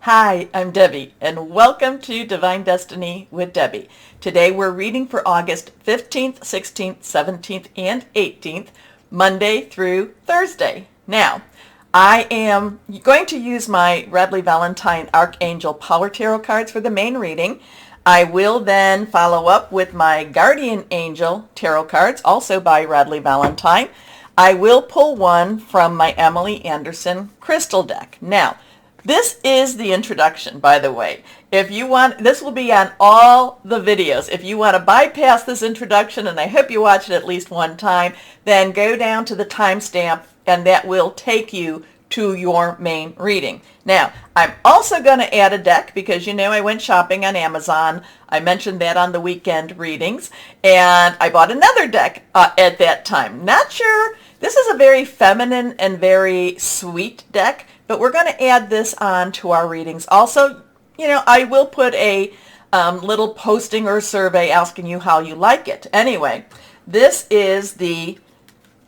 Hi, I'm Debbie, and welcome to Divine Destiny with Debbie. Today we're reading for August 15th, 16th, 17th, and 18th, Monday through Thursday. Now, I am going to use my Radley Valentine Archangel Power Tarot cards for the main reading. I will then follow up with my Guardian Angel Tarot cards, also by Radley Valentine. I will pull one from my Emily Anderson Crystal deck. Now, this is the introduction, by the way. If you want, this will be on all the videos. If you want to bypass this introduction, and I hope you watch it at least one time, then go down to the timestamp, and that will take you to your main reading. Now, I'm also going to add a deck because, you know, I went shopping on Amazon. I mentioned that on the weekend readings, and I bought another deck at that time. Not sure. This is a very feminine and very sweet deck, but we're going to add this on to our readings. Also, you know, I will put a little posting or survey asking you how you like it. Anyway, this is the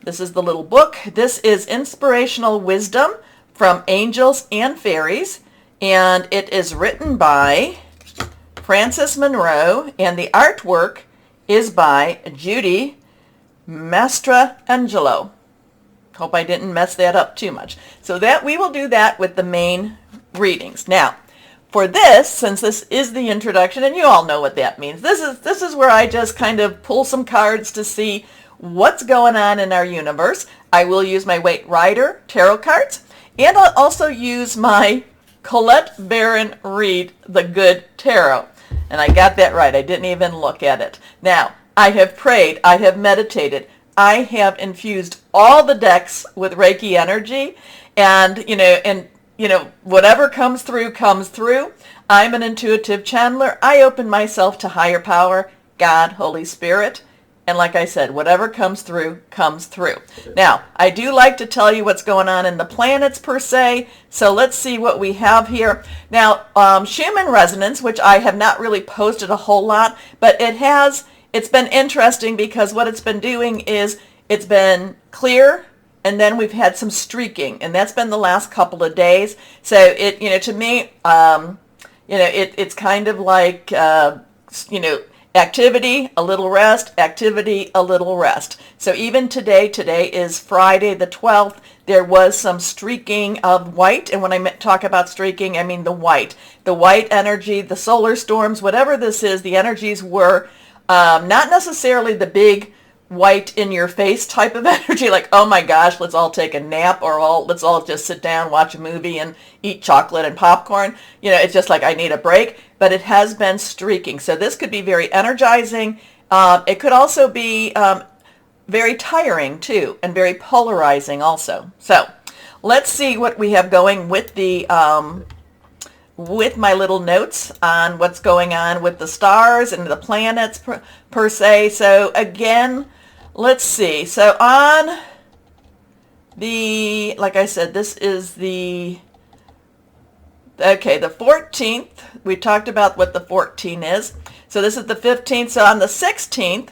little book. This is Inspirational Wisdom from Angels and Fairies, and it is written by Frances Monroe, and the artwork is by Judy Mastrangelo. Hope I didn't mess that up too much. So that we will do that with the main readings. Now, for this, since this is the introduction, and you all know what that means, this is where I just kind of pull some cards to see what's going on in our universe. I will use my Waite Rider tarot cards, and I'll also use my Colette Baron Reid The Good Tarot. And I got that right. I didn't even look at it. Now, I have prayed. I have meditated. I have infused all the decks with Reiki energy, and whatever comes through comes through. I'm an intuitive channeler. I open myself to higher power, God, Holy Spirit, and like I said, whatever comes through comes through. Now, I do like to tell you what's going on in the planets per se, so let's see what we have here. Now, Schumann resonance, which I have not really posted a whole lot, but it's been interesting because what it's been doing is it's been clear, and then we've had some streaking, and that's been the last couple of days. So to me, it's kind of like, activity, a little rest, activity, a little rest. So even today is Friday the 12th, there was some streaking of white. And when I talk about streaking, I mean the white energy, the solar storms, whatever this is, the energies were not necessarily the big white in your face type of energy, like, oh my gosh, let's all take a nap, or let's all just sit down, watch a movie, and eat chocolate and popcorn. It's just like, I need a break. But it has been streaking. So this could be very energizing. It could also be very tiring too, and very polarizing also. So let's see what we have going with the with my little notes on what's going on with the stars and the planets per se. So again, let's see. So on the, like I said, this is the 14th. We talked about what the 14 is. So this is the 15th. So on the 16th,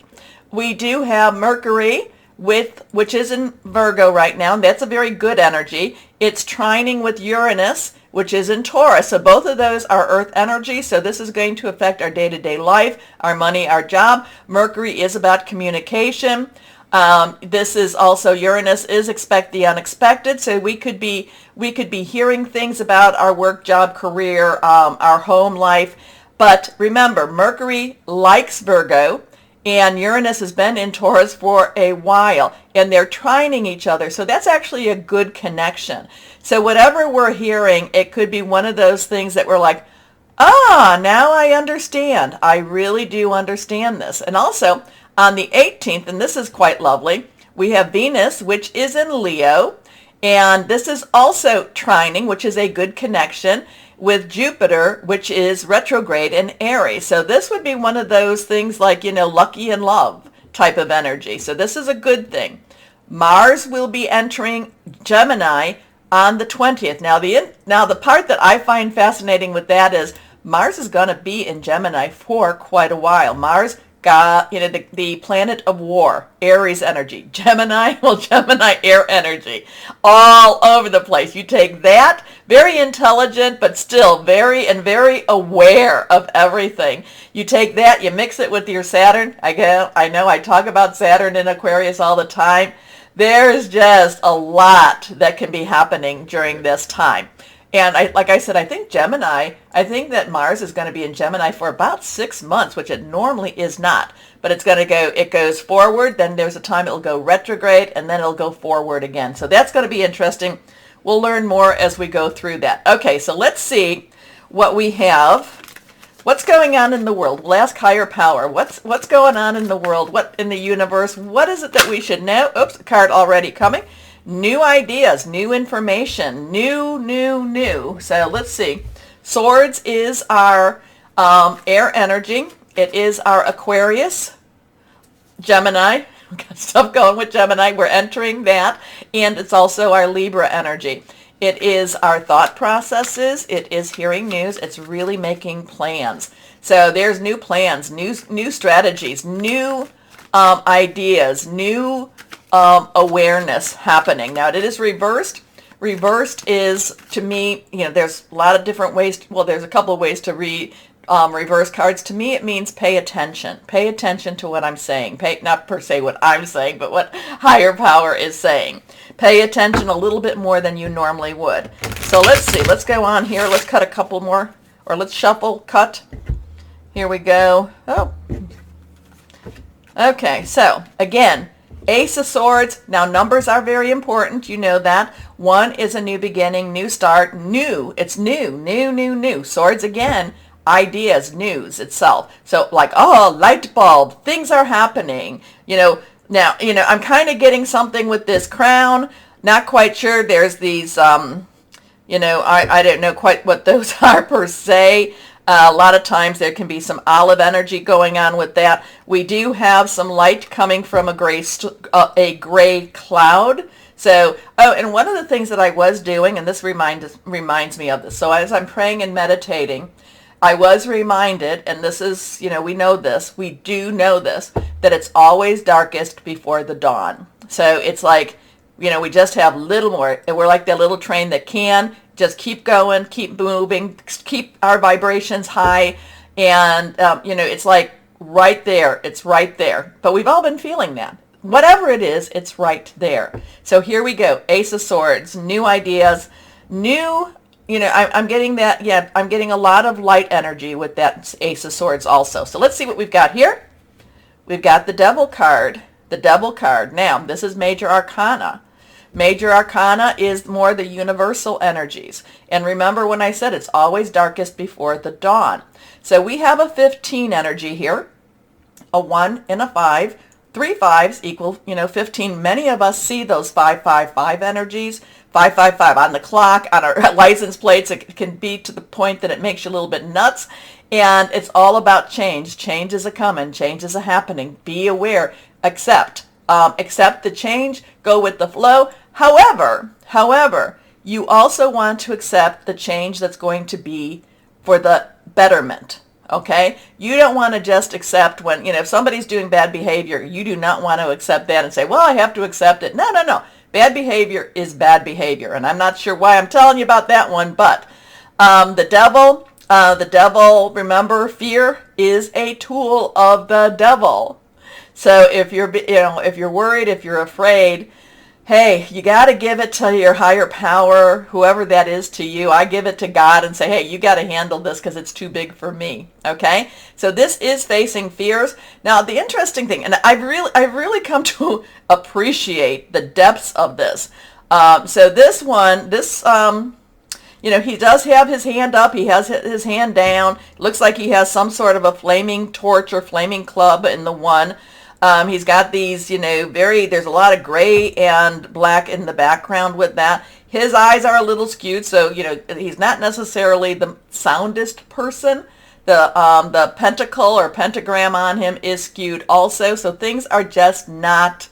we do have Mercury, which is in Virgo right now. And that's a very good energy. It's trining with Uranus, which is in Taurus. So both of those are earth energy. So this is going to affect our day-to-day life, our money, our job. Mercury is about communication. This is also, Uranus is expect the unexpected. So we could be hearing things about our work, job, career, our home life. But remember, Mercury likes Virgo, and Uranus has been in Taurus for a while, and they're trining each other. So that's actually a good connection. So whatever we're hearing, it could be one of those things that we're like, now I understand. I really do understand this. And also on the 18th, and this is quite lovely, we have Venus, which is in Leo, and this is also trining, which is a good connection, with Jupiter, which is retrograde in Aries. So this would be one of those things like, lucky in love type of energy. So this is a good thing. Mars will be entering Gemini on the 20th. Now the part that I find fascinating with that is Mars is going to be in Gemini for quite a while. Mars God, the planet of war, Aries energy, Gemini, well, Gemini air energy, all over the place. You take that, very intelligent, but still very aware of everything. You take that, you mix it with your Saturn. I know I talk about Saturn in Aquarius all the time. There's just a lot that can be happening during this time. And like I said, I think that Mars is going to be in Gemini for about 6 months, which it normally is not. But it goes forward, then there's a time it'll go retrograde, and then it'll go forward again. So that's going to be interesting. We'll learn more as we go through that. Okay, so let's see what we have. What's going on in the world? We'll ask higher power. What's going on in the world? What in the universe? What is it that we should know? Oops, a card already coming. New ideas, new information, new. So let's see. Swords is our air energy. It is our Aquarius, Gemini. We've got stuff going with Gemini. We're entering that. And it's also our Libra energy. It is our thought processes. It is hearing news. It's really making plans. So there's new plans, new strategies, new ideas, new awareness happening. Now it is reversed. Reversed is, to me, there's a lot of different ways. Well, there's a couple of ways to read reverse cards. To me, it means pay attention. Pay attention to what I'm saying. Not per se what I'm saying, but what higher power is saying. Pay attention a little bit more than you normally would. So let's see. Let's go on here. Let's cut a couple more, or let's shuffle, cut. Here we go. Oh. Okay, so again, Ace of Swords. Now numbers are very important. You know that. 1 is a new beginning, new start, new. It's new. Swords again, ideas, news itself. So like, oh, light bulb, things are happening. Now, I'm kind of getting something with this crown. Not quite sure. There's these, I don't know quite what those are per se. A lot of times there can be some olive energy going on with that. We do have some light coming from a gray cloud. So, and one of the things that I was doing, and this reminds me of this. So as I'm praying and meditating, I was reminded, and this is, we do know this, that it's always darkest before the dawn. So it's like, we just have little more, and we're like that little train that can just keep going, keep moving, keep our vibrations high, and, it's like right there, it's right there. But we've all been feeling that. Whatever it is, it's right there. So here we go, Ace of Swords, new ideas, new. I'm getting that, I'm getting a lot of light energy with that Ace of Swords also. So let's see what we've got here. We've got the Devil card. The Devil card. Now, this is Major Arcana. Major Arcana is more the universal energies. And remember when I said it's always darkest before the dawn. So we have a 15 energy here, a 1 and a 5. 3 5s equal, 15. Many of us see those 555 energies. 555 on the clock, on our license plates. It can be to the point that it makes you a little bit nuts. And it's all about change. Change is a-coming. Change is a-happening. Be aware. Accept the change. Go with the flow. However, you also want to accept the change that's going to be for the betterment. Okay? You don't want to just accept when, if somebody's doing bad behavior, you do not want to accept that and say, well, I have to accept it. No. Bad behavior is bad behavior, and I'm not sure why I'm telling you about that one, but the devil, remember, fear is a tool of the devil. So if you're worried, if you're afraid, hey, you got to give it to your higher power, whoever that is to you. I give it to God and say, hey, you got to handle this because it's too big for me. Okay? So this is facing fears. Now, the interesting thing, and I've really come to appreciate the depths of this. So this one, he does have his hand up. He has his hand down. Looks like he has some sort of a flaming torch or flaming club in the one. He's got these, there's a lot of gray and black in the background with that. His eyes are a little skewed, so, he's not necessarily the soundest person. The pentacle or pentagram on him is skewed also, so things are just not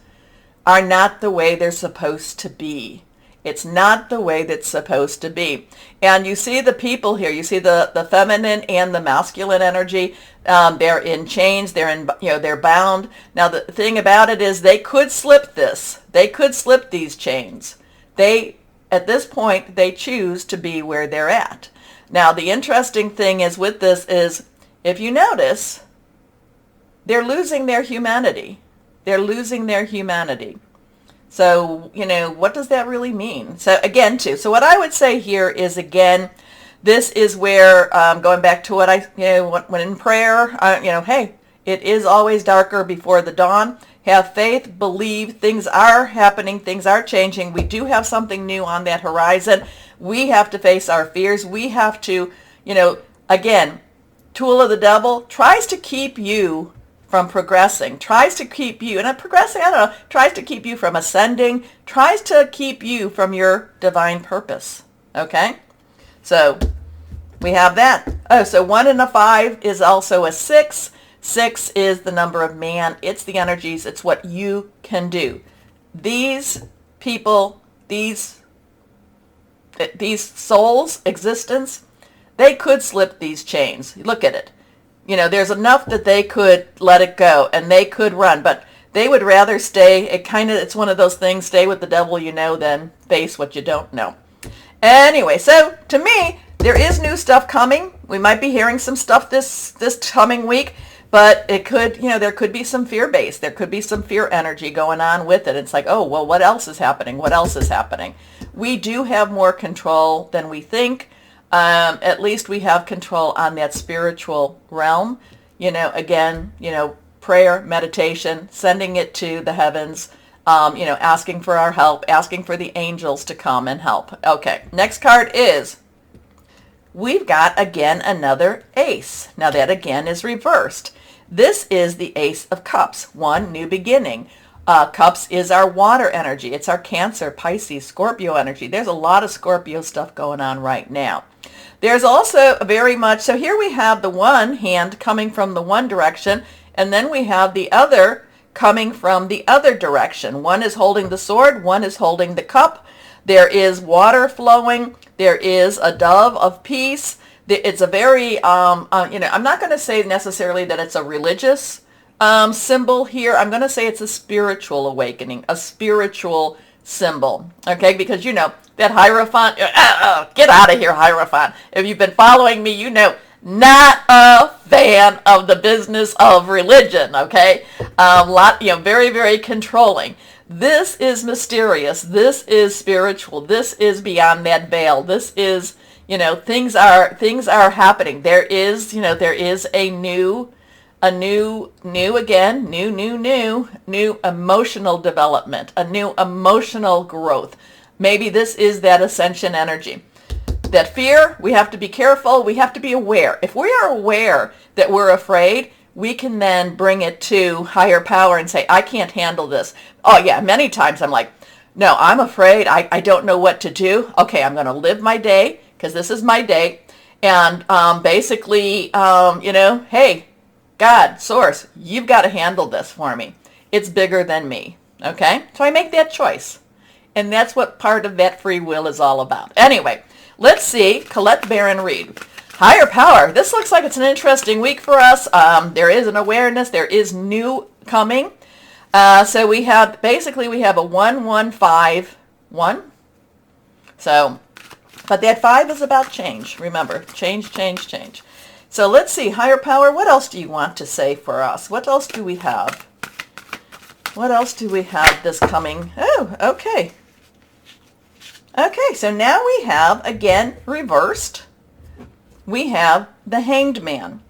the way they're supposed to be. It's not the way that's supposed to be. And you see the people here. You see the feminine and the masculine energy. They're in chains. They're in, they're bound. Now the thing about it is they could slip this. They could slip these chains. At this point, they choose to be where they're at. Now the interesting thing is with this is, if you notice, they're losing their humanity. They're losing their humanity. So, what does that really mean? So again, so what I would say here is, again, this is where, going back to what when in prayer, hey, it is always darker before the dawn. Have faith, believe, things are happening, things are changing. We do have something new on that horizon. We have to face our fears. We have to, again, tool of the devil tries to keep you from progressing, tries to keep you, and progressing, tries to keep you from ascending, tries to keep you from your divine purpose. Okay? So we have that. Oh, so 1 and a 5 is also a 6. 6 is the number of man. It's the energies. It's what you can do. These people, these souls' existence, they could slip these chains. Look at it. There's enough that they could let it go and they could run, but they would rather stay. It's one of those things, stay with the devil than face what you don't know. Anyway, so to me, there is new stuff coming. We might be hearing some stuff this coming week, but it could, there could be some fear base. There could be some fear energy going on with it. It's like, oh, well, what else is happening? What else is happening? We do have more control than we think. At least we have control on that spiritual realm. Again, prayer, meditation, sending it to the heavens, asking for our help, asking for the angels to come and help. Okay, next card is, we've got, again, another ace. Now that, again, is reversed. This is the Ace of Cups, 1, new beginning. Cups is our water energy. It's our Cancer, Pisces, Scorpio energy. There's a lot of Scorpio stuff going on right now. There's also very much, so here we have the one hand coming from the one direction, and then we have the other coming from the other direction. One is holding the sword, one is holding the cup. There is water flowing. There is a dove of peace. It's a very, I'm not going to say necessarily that it's a religious symbol here. I'm going to say it's a spiritual awakening, a spiritual symbol, okay? Because that Hierophant, get out of here, Hierophant. If you've been following me, not a fan of the business of religion, okay? Very, very controlling. This is mysterious. This is spiritual. This is beyond that veil. This is, things are happening. There is a new emotional development, a new emotional growth. Maybe this is that ascension energy. That fear, we have to be careful. We have to be aware. If we are aware that we're afraid, we can then bring it to higher power and say, I can't handle this. Oh yeah, many times I'm like, no, I'm afraid. I don't know what to do. Okay, I'm going to live my day because this is my day. And basically, hey, God, source, you've got to handle this for me. It's bigger than me. Okay? So I make that choice. And that's what part of that free will is all about. Anyway, let's see. Colette Baron Reed. Higher power. This looks like it's an interesting week for us. There is an awareness. There is new coming. So we have a 1-1-5-1. So, but that 5 is about change. Remember, change, change, change. So let's see, higher power, what else do you want to say for us? What else do we have? What else do we have this coming? Oh, okay. Okay, so now we have, again, reversed. We have the Hanged Man.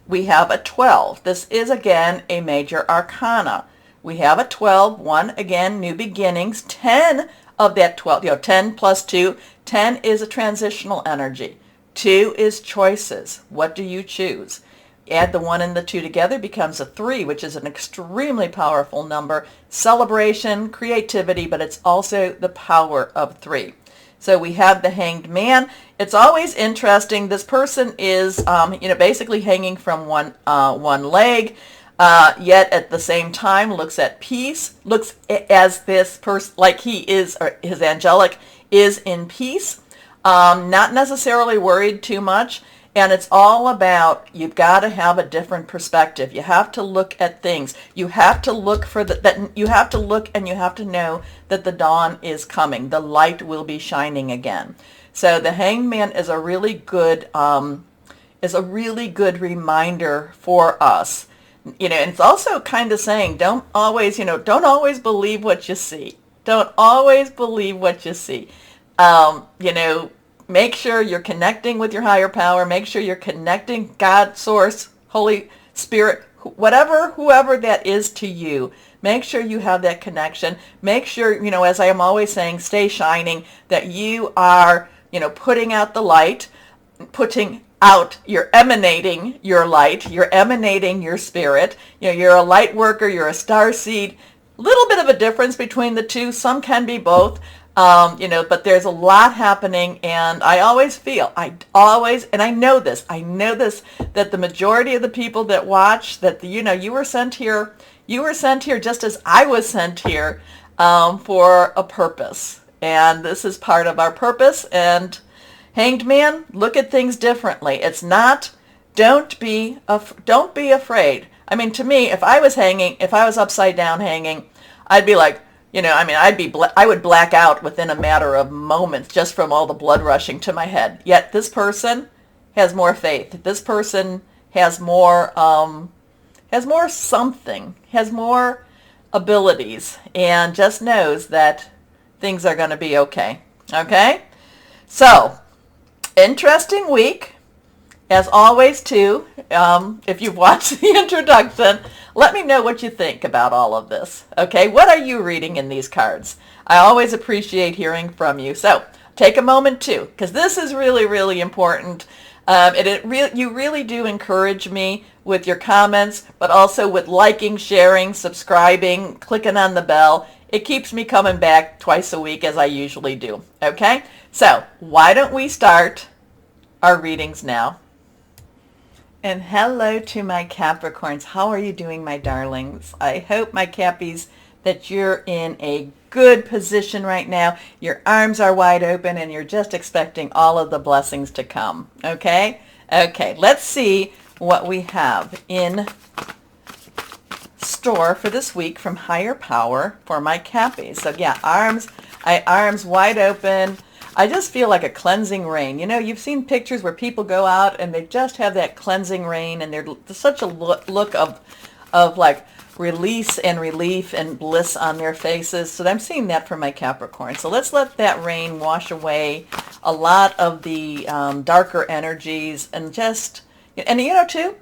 We have a 12. This is, again, a major arcana. We have a 12, 1, again, new beginnings. 10 of that 12, 10 plus 2. 10 is a transitional energy. 2 is choices. What do you choose? Add the 1 and the 2 together becomes a 3, which is an extremely powerful number. Celebration, creativity, but it's also the power of 3. So we have the Hanged Man. It's always interesting. This person is, basically hanging from one leg, yet at the same time looks at peace, looks as this person, like he is, or his angelic is in peace, not necessarily worried too much. And it's all about, you've got to have a different perspective. You have to look at things. You have to look for you have to look and you have to know that the dawn is coming. The light will be shining again. So the Hanged Man is a really good reminder for us. And it's also kind of saying, don't always believe what you see. Don't always believe what you see. Make sure you're connecting with your higher power. Make sure you're connecting God, Source, Holy Spirit, whoever that is to you. Make sure you have that connection. Make sure, as I am always saying, stay shining, that you are, putting out the light, you're emanating your light, you're emanating your spirit. You're a light worker, you're a star seed. Little bit of a difference between the two. Some can be both. But there's a lot happening, and I always feel, and I know this, that the majority of the people that watch, that, you were sent here just as I was sent here, for a purpose. And this is part of our purpose. And Hanged Man, look at things differently. It's not, don't be afraid. I mean, to me, if I was upside down hanging, I'd be like, I would black out within a matter of moments just from all the blood rushing to my head. Yet this person has more faith. This person has more abilities, and just knows that things are going to be okay. Okay? So, interesting week. As always, too, if you've watched the introduction, let me know what you think about all of this. Okay, what are you reading in these cards? I always appreciate hearing from you. So take a moment, too, because this is really, really important. You really do encourage me with your comments, but also with liking, sharing, subscribing, clicking on the bell. It keeps me coming back twice a week, as I usually do. Okay, so why don't we start our readings now? And hello to my Capricorns. How are you doing, my darlings? I hope, my Cappies, that you're in a good position right now. Your arms are wide open and you're just expecting all of the blessings to come. Okay? Okay, let's see what we have in store for this week from Higher Power for my Cappies. So yeah, arms wide open. I just feel like a cleansing rain. You've seen pictures where people go out and they just have that cleansing rain, and there's such a look of like release and relief and bliss on their faces. So I'm seeing that for my Capricorn. So let's let that rain wash away a lot of the darker energies, and too,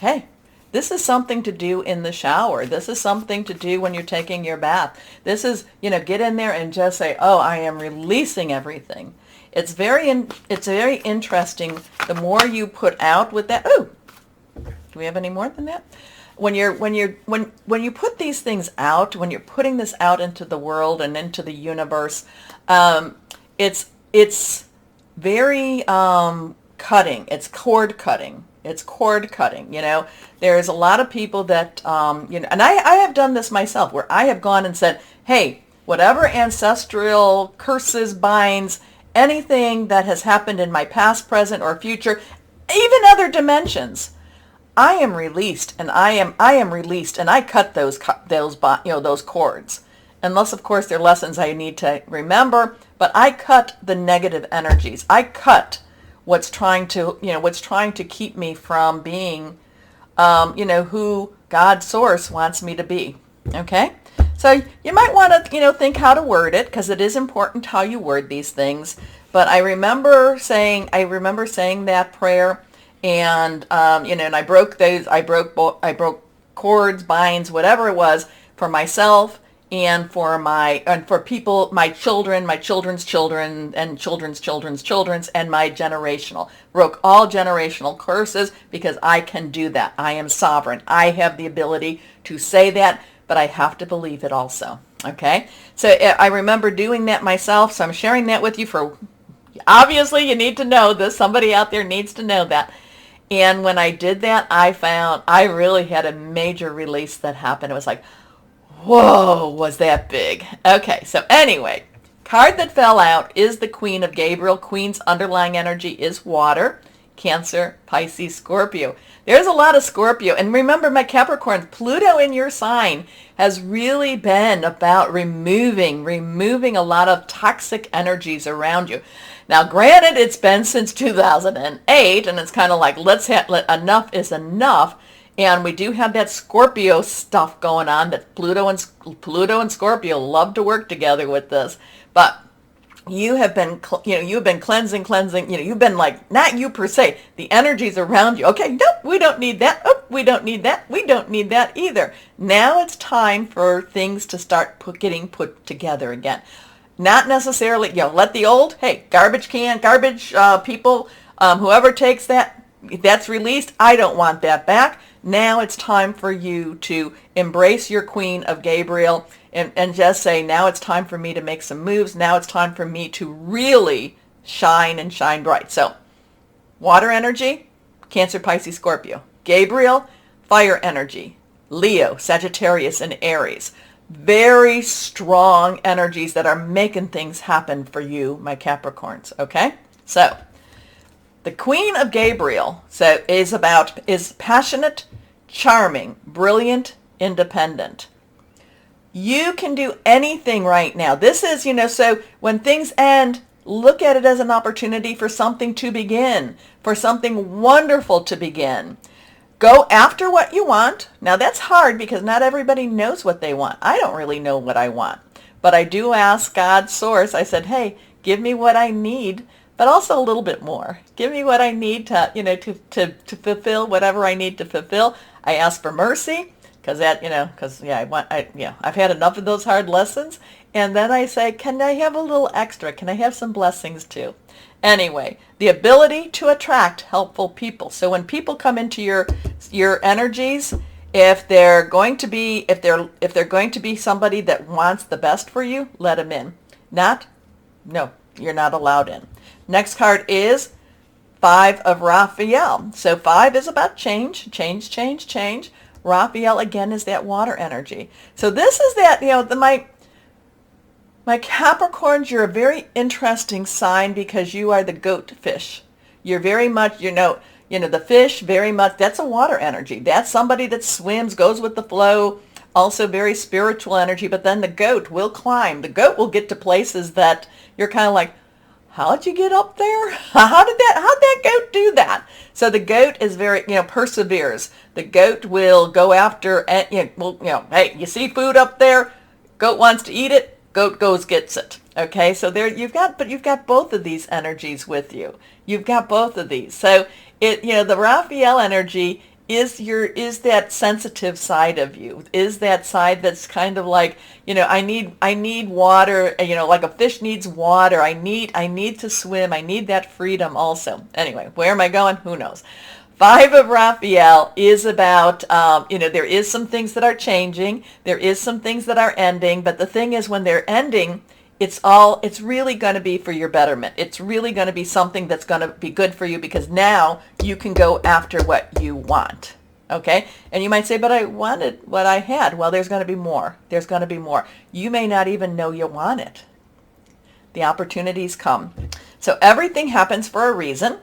hey, this is something to do in the shower. This is something to do when you're taking your bath. This is, get in there and just say, oh, I am releasing everything. It's very interesting. The more you put out with that. Oh, do we have any more than that? When you put these things out, when you're putting this out into the world and into the universe, it's very cutting. It's cord cutting. It's cord cutting. There's a lot of people that, and I have done this myself, where I have gone and said, hey, whatever ancestral curses, binds, anything that has happened in my past, present, or future, even other dimensions, I am released, and I am released, and I cut those cords. Unless, of course, they're lessons I need to remember, but I cut the negative energies. I cut what's trying to keep me from being, who God Source wants me to be. Okay? So you might want to, think how to word it, because it is important how you word these things. But I remember saying that prayer, and and I broke cords, binds, whatever it was, for myself and for people, my children, my children's children, and children's children's children's, and my generational. Broke all generational curses, because I can do that. I am sovereign. I have the ability to say that, but I have to believe it also. Okay? So I remember doing that myself, so I'm sharing that with you for, obviously you need to know this. Somebody out there needs to know that. And when I did that, I found I really had a major release that happened. It was like, whoa, was that big? Okay, so anyway, Card that fell out is the Queen of Gabriel. Queen's underlying energy is water. Cancer, Pisces, Scorpio. There's a lot of Scorpio. And remember, my Capricorn, Pluto in your sign has really been about removing a lot of toxic energies around you. Now, granted, it's been since 2008, and it's kind of like, enough is enough. And we do have that Scorpio stuff going on, that Pluto and Scorpio love to work together with this. But you have been, you've been cleansing, you've been like, not you per se, the energies around you. Okay, nope, we don't need that. Oh, we don't need that. We don't need that either. Now it's time for things to start getting put together again. Not necessarily, let the old, hey, garbage people, whoever takes that, that's released. I don't want that back. Now it's time for you to embrace your Queen of Gabriel and just say, now it's time for me to make some moves. Now it's time for me to really shine and shine bright. So water energy, Cancer, Pisces, Scorpio. Gabriel, fire energy, Leo, Sagittarius, and Aries. Very strong energies that are making things happen for you, my Capricorns. Okay? So the Queen of Gabriel is passionate, charming, brilliant, independent. You can do anything right now. This is, so when things end, look at it as an opportunity for something to begin, for something wonderful to begin. Go after what you want. Now that's hard because not everybody knows what they want. I don't really know what I want, but I do ask God's source. I said, hey, give me what I need, but also a little bit more. Give me what I need to, to fulfill whatever I need to fulfill. I ask for mercy because I've had enough of those hard lessons. And then I say, can I have a little extra? Can I have some blessings too? Anyway, the ability to attract helpful people. So when people come into your energies, if they're going to be somebody that wants the best for you, let them in. No, you're not allowed in. Next card is 5 of Raphael. So 5 is about change. Raphael again is that water energy. So this is that, my Capricorns, you're a very interesting sign because you are the goat fish. You're very much, the fish, very much, that's a water energy. That's somebody that swims, goes with the flow, also very spiritual energy. But then the goat will climb. The goat will get to places that you're kind of like, how'd you get up there? How'd that goat do that? So the goat is very, perseveres. The goat will go after, hey, you see food up there? Goat wants to eat it. Goat goes gets it. Okay, so you've got both of these energies with you. You've got both of these. So the Raphael energy is that sensitive side of you. Is that side that's kind of like, I need water, like a fish needs water. I need to swim. I need that freedom also. Anyway, where am I going? Who knows? 5 of Raphael is about, there is some things that are changing. There is some things that are ending. But the thing is, when they're ending, it's really going to be for your betterment. It's really going to be something that's going to be good for you because now you can go after what you want. Okay? And you might say, but I wanted what I had. Well, there's going to be more. There's going to be more. You may not even know you want it. The opportunities come. So everything happens for a reason.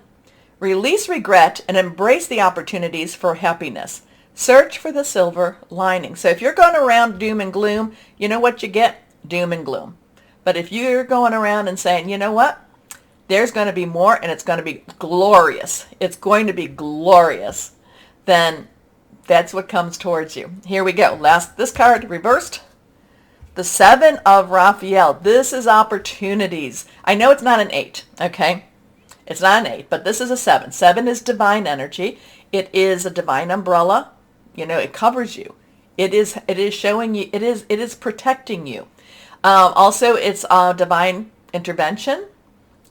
Release regret and embrace the opportunities for happiness. Search for the silver lining. So if you're going around doom and gloom, you know what you get? Doom and gloom. But if you're going around and saying, you know what? There's going to be more and it's going to be glorious. It's going to be glorious. Then that's what comes towards you. Here we go. This card reversed. The 7 of Raphael. This is opportunities. I know it's not an 8, okay? It's not an 8, but this is a 7. 7 is divine energy. It is a divine umbrella. It covers you. It is showing you. It is protecting you. Also, it's divine intervention,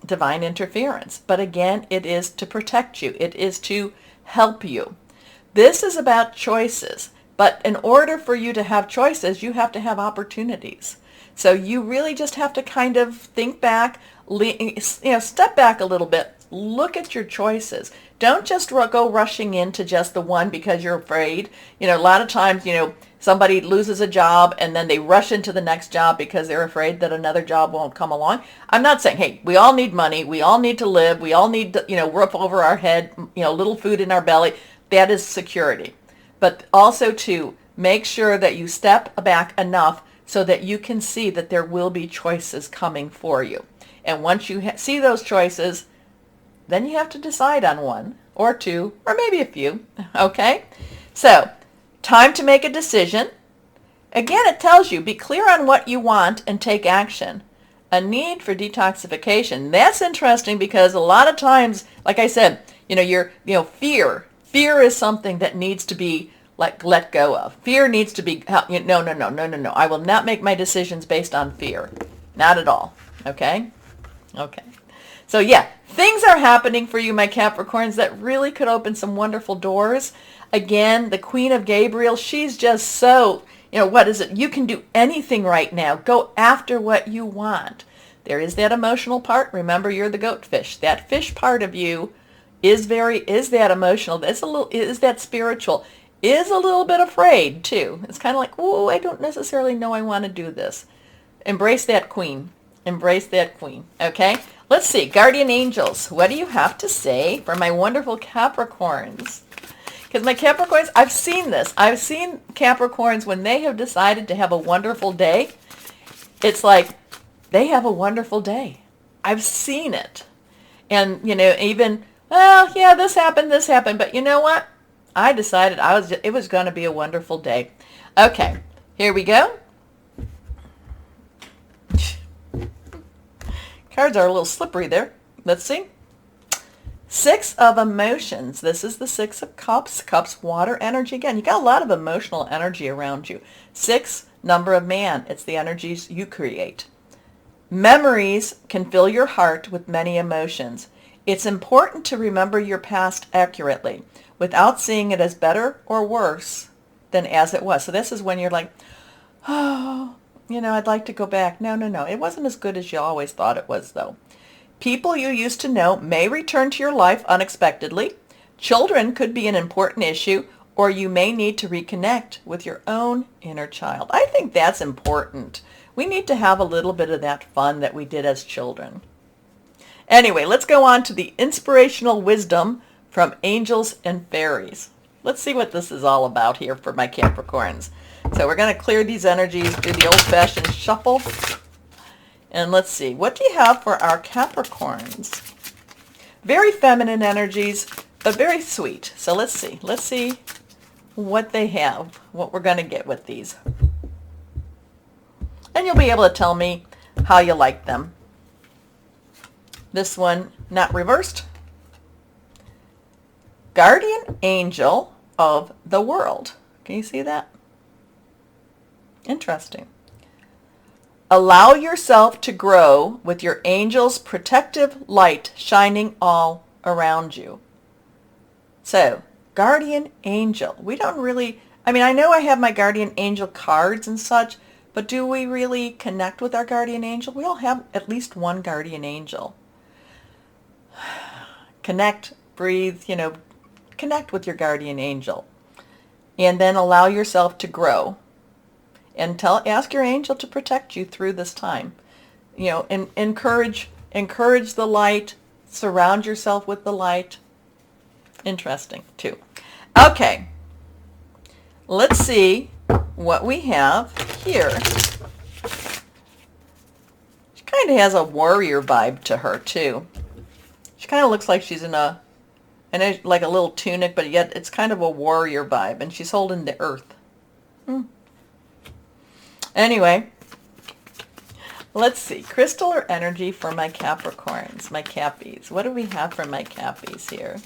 divine interference. But again, it is to protect you. It is to help you. This is about choices. But in order for you to have choices, you have to have opportunities. So you really just have to kind of think back, step back a little bit Look at your choices. Don't just go rushing into just the one because you're afraid. You know, a lot of times, somebody loses a job and then they rush into the next job because they're afraid that another job won't come along. I'm not saying, hey, we all need money. We all need to live. We all need, roof over our head, little food in our belly. That is security. But also to make sure that you step back enough so that you can see that there will be choices coming for you. And once you see those choices, then you have to decide on one or two or maybe a few. Okay? So, time to make a decision. Again, it tells you, be clear on what you want and take action. A need for detoxification. That's interesting because a lot of times, like I said, fear. Fear is something that needs to be let go of. Fear needs to be, no. I will not make my decisions based on fear. Not at all. Okay? Okay. So yeah, things are happening for you, my Capricorns, that really could open some wonderful doors. Again, the Queen of Gabriel, she's just so, what is it? You can do anything right now. Go after what you want. There is that emotional part. Remember, you're the goat fish. That fish part of you is that emotional. Is that spiritual. Is a little bit afraid too. It's kind of like, oh, I don't necessarily know I want to do this. Embrace that queen. Embrace that queen. Okay? Let's see. Guardian angels. What do you have to say for my wonderful Capricorns? Because my Capricorns, I've seen this. I've seen Capricorns when they have decided to have a wonderful day. It's like they have a wonderful day. I've seen it. And, even, well, yeah, this happened. But you know what? I decided it was going to be a wonderful day. Okay, here we go. Cards are a little slippery there. Let's see. Six of emotions. This is the Six of Cups. Cups, water energy. Again, you got a lot of emotional energy around you. Six, number of man. It's the energies you create. Memories can fill your heart with many emotions. It's important to remember your past accurately without seeing it as better or worse than as it was. So this is when you're like, oh, I'd like to go back. No. It wasn't as good as you always thought it was, though. People you used to know may return to your life unexpectedly. Children could be an important issue, or you may need to reconnect with your own inner child. I think that's important. We need to have a little bit of that fun that we did as children. Anyway, let's go on to the inspirational wisdom from angels and fairies. Let's see what this is all about here for my Capricorns. So we're going to clear these energies, do the old-fashioned shuffle. And let's see, what do you have for our Capricorns? Very feminine energies, but very sweet. So let's see what they have, what we're going to get with these. And you'll be able to tell me how you like them. This one, not reversed. Guardian angel of the world. Can you see that? Interesting. Allow yourself to grow with your angel's protective light shining all around you. So, guardian angel. We don't really, I know I have my guardian angel cards and such, but do we really connect with our guardian angel? We all have at least one guardian angel. Connect, breathe, connect with your guardian angel. And then allow yourself to grow. And ask your angel to protect you through this time. And encourage the light. Surround yourself with the light. Interesting, too. Okay. Let's see what we have here. She kind of has a warrior vibe to her, too. She kind of looks like she's in like a little tunic, but yet it's kind of a warrior vibe. And she's holding the earth. Anyway, let's see. Crystal or energy for my Capricorns, my Cappies. What do we have for my Cappies here?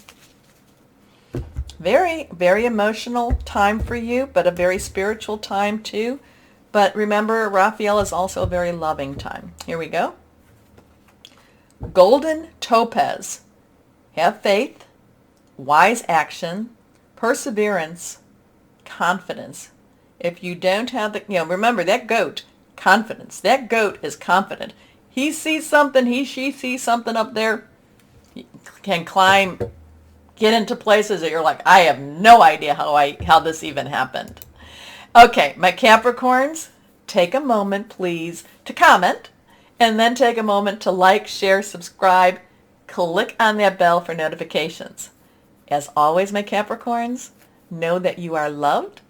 Very, very emotional time for you, but a very spiritual time too. But remember, Raphael is also a very loving time. Here we go. Golden Topaz. Have faith, wise action, perseverance, confidence. If you don't have remember that goat, confidence. That goat is confident. He sees something, she sees something up there. can climb, get into places that you're like, I have no idea how this even happened. Okay, my Capricorns, take a moment, please, to comment, and then take a moment to like, share, subscribe, click on that bell for notifications. As always, my Capricorns, know that you are loved,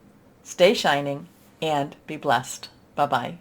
stay shining, and be blessed. Bye-bye.